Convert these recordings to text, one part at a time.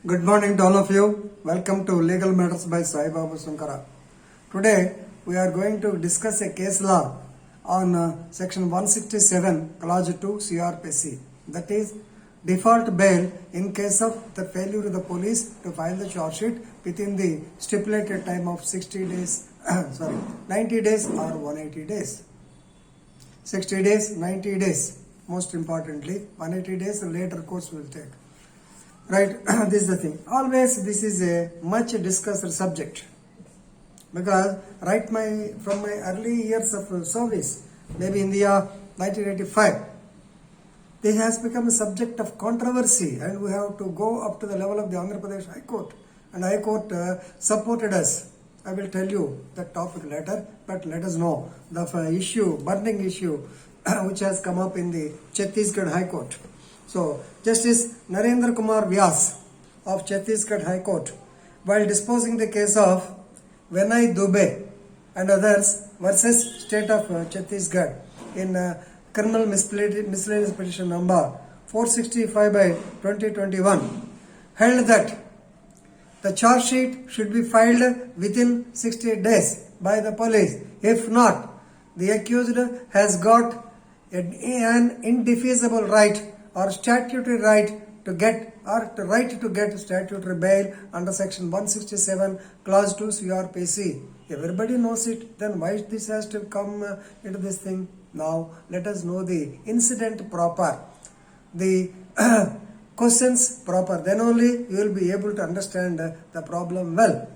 Good morning to all of you. Welcome to Legal Matters by Sai Babu Sankara. Today we are going to discuss a case law on section 167 clause 2 CRPC, that is default bail in case of the failure of the police to file the charge sheet within the stipulated time of 60 days 90 days or 180 days. 60 days, 90 days, most importantly 180 days later course will take. Right, this is the thing. Always this is a much discussed subject because from my early years of service, maybe in the year 1985, this has become a subject of controversy, and we have to go up to the level of the Andhra Pradesh High Court, and High Court supported us. I will tell you that topic later, but let us know the burning issue which has come up in the Chhattisgarh High Court. So, Justice Narendra Kumar Vyas of Chhattisgarh High Court, while disposing the case of Vinay Dubey and others versus State of Chhattisgarh in criminal miscellaneous petition number 465 by 2021, held that the charge sheet should be filed within 60 days by the police. If not, the accused has got an indefeasible right or statutory right to get statutory bail under section 167 clause 2 CRPC. Everybody knows it, then why this has to come into this thing? Now let us know the incident proper, the questions proper, then only you will be able to understand the problem well.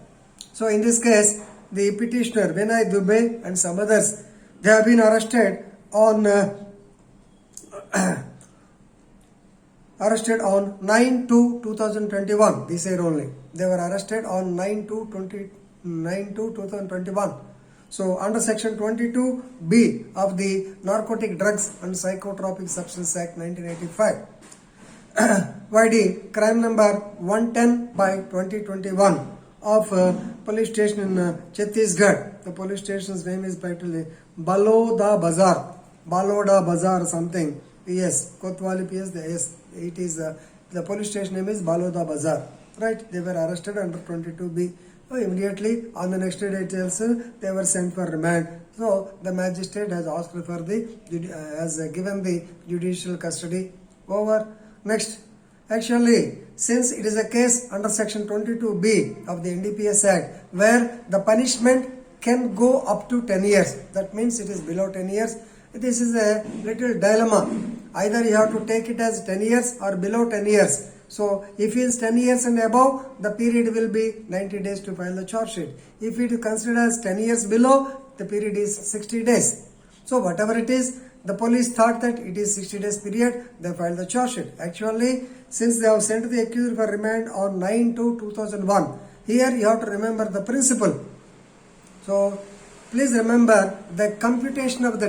So in this case, the petitioner Vinay Dubey and some others, they have been arrested on 9/2/2021. This year only. They were arrested on 9/2/2021. So under section 22B of the Narcotic Drugs and Psychotropic Substance Act 1985. YD crime number 110 by 2021 of police station in Chhattisgarh. The police station's name is titled Baloda Bazar something. PS, Kotwali PS, it is the police station name is Baloda Bazar. Right, they were arrested under 22B. So immediately on the next day details, they were sent for remand. So the magistrate has asked for has given the judicial custody over. Next, actually, since it is a case under section 22B of the NDPS Act, where the punishment can go up to 10 years, that means it is below 10 years. This is a little dilemma. Either you have to take it as 10 years or below 10 years. So, if it is 10 years and above, the period will be 90 days to file the charge sheet. If it is considered as 10 years below, the period is 60 days. So, whatever it is, the police thought that it is 60 days period, they filed the charge sheet. Actually, since they have sent the accused for remand on 9/2/2001, here you have to remember the principle. So, please remember the computation of the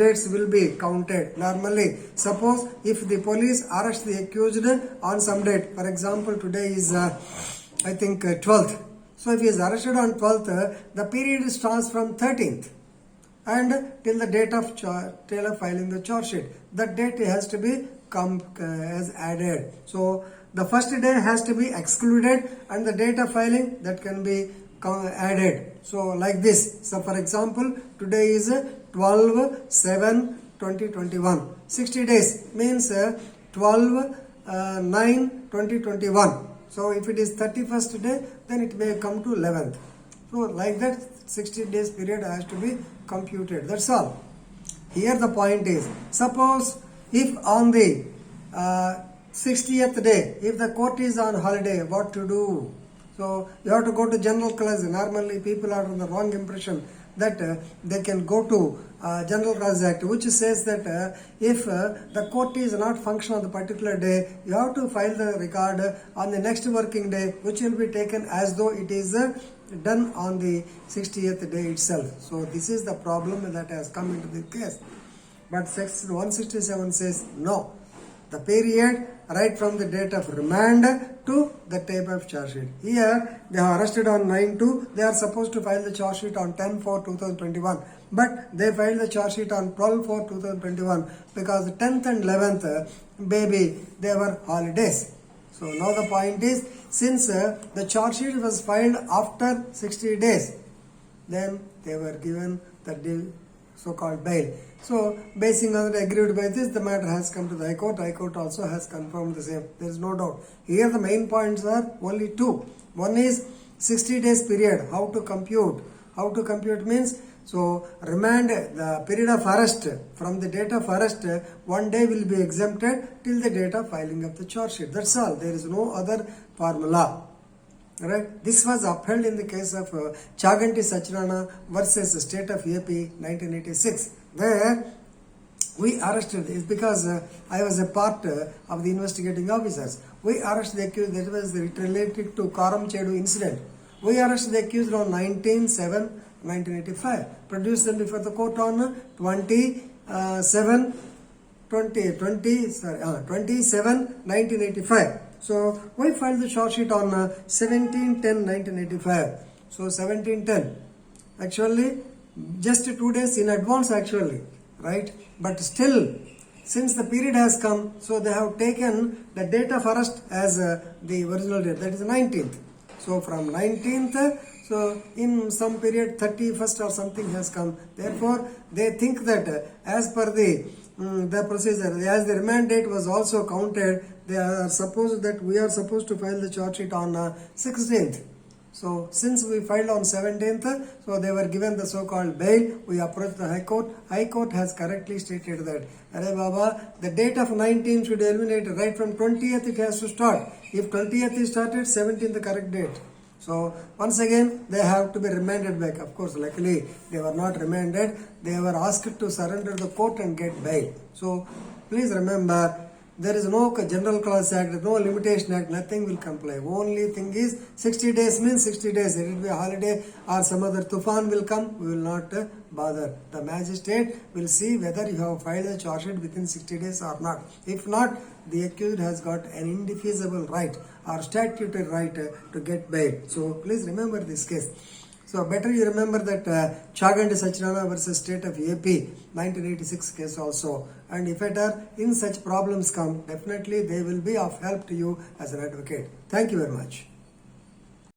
dates will be counted. Normally, suppose if the police arrest the accused on some date, for example, today is 12th. So if he is arrested on 12th, the period starts from 13th and till the date of filing the charge sheet. That date has to be as added. So the first day has to be excluded and the date of filing that can be added. So like this. So for example, today is 12/7/2021. 60 days means 12/9/2021. So if it is 31st day, then it may come to 11th. So like that, 60 days period has to be computed. That's all. Here the point is, suppose if on the 60th day, if the court is on holiday, what to do? So you have to go to general clause. Normally people are under the wrong impression that they can go to General Clause Act, which says that if the court is not functional on the particular day, you have to file the record on the next working day, which will be taken as though it is done on the 60th day itself. So this is the problem that has come into the case. But section 167 says no. The period right from the date of remand to the type of charge sheet. Here they are arrested on 9/2. They are supposed to file the charge sheet on 10/4/2021. But they filed the charge sheet on 12/4/2021 because the 10th and 11th, they were holidays. So now the point is, since the charge sheet was filed after 60 days, then they were given the so-called bail. So, basing on the agreed by this, the matter has come to the High Court. High Court also has confirmed the same. There is no doubt. Here the main points are only two. One is 60 days period. How to compute? How to compute means, so remand the period of arrest from the date of arrest, 1 day will be exempted till the date of filing of the charge sheet. That's all. There is no other formula. Right? This was upheld in the case of Chaganti Sachinana versus State of AP 1986. Where we arrested, is because I was a part of the investigating officers. We arrested the accused, that was related to Karam Chedu incident. We arrested the accused on 19/7/1985. Produced them before the court on 27/1985. So we filed the charge sheet on 17/10/1985. So 17/10. Actually, just 2 days in advance actually, right? But still, since the period has come, so they have taken the date of arrest as the original date, that is 19th. So from 19th, so in some period 31st or something has come. Therefore, they think that as per the procedure, as the remand date was also counted, they are supposed that we are supposed to file the charge sheet on 16th. So since we filed on 17th, so they were given the so-called bail. We approached the High Court. High Court has correctly stated that, Arey Baba, the date of 19th should eliminate right from 20th it has to start. If 20th is started, 17th the correct date. So once again, they have to be remanded back. Of course, luckily they were not remanded. They were asked to surrender the court and get bail. So please remember, there is no General Clause Act, no Limitation Act, nothing will comply. Only thing is 60 days means 60 days. It will be a holiday or some other tufan will come, we will not bother. The magistrate will see whether you have filed a charge sheet within 60 days or not. If not, the accused has got an indefeasible right or statutory right to get bail. So please remember this case. So better you remember that Chaganti Sachinana versus State of AP 1986 case also. And if at all in such problems come, definitely they will be of help to you as an advocate. Thank you very much.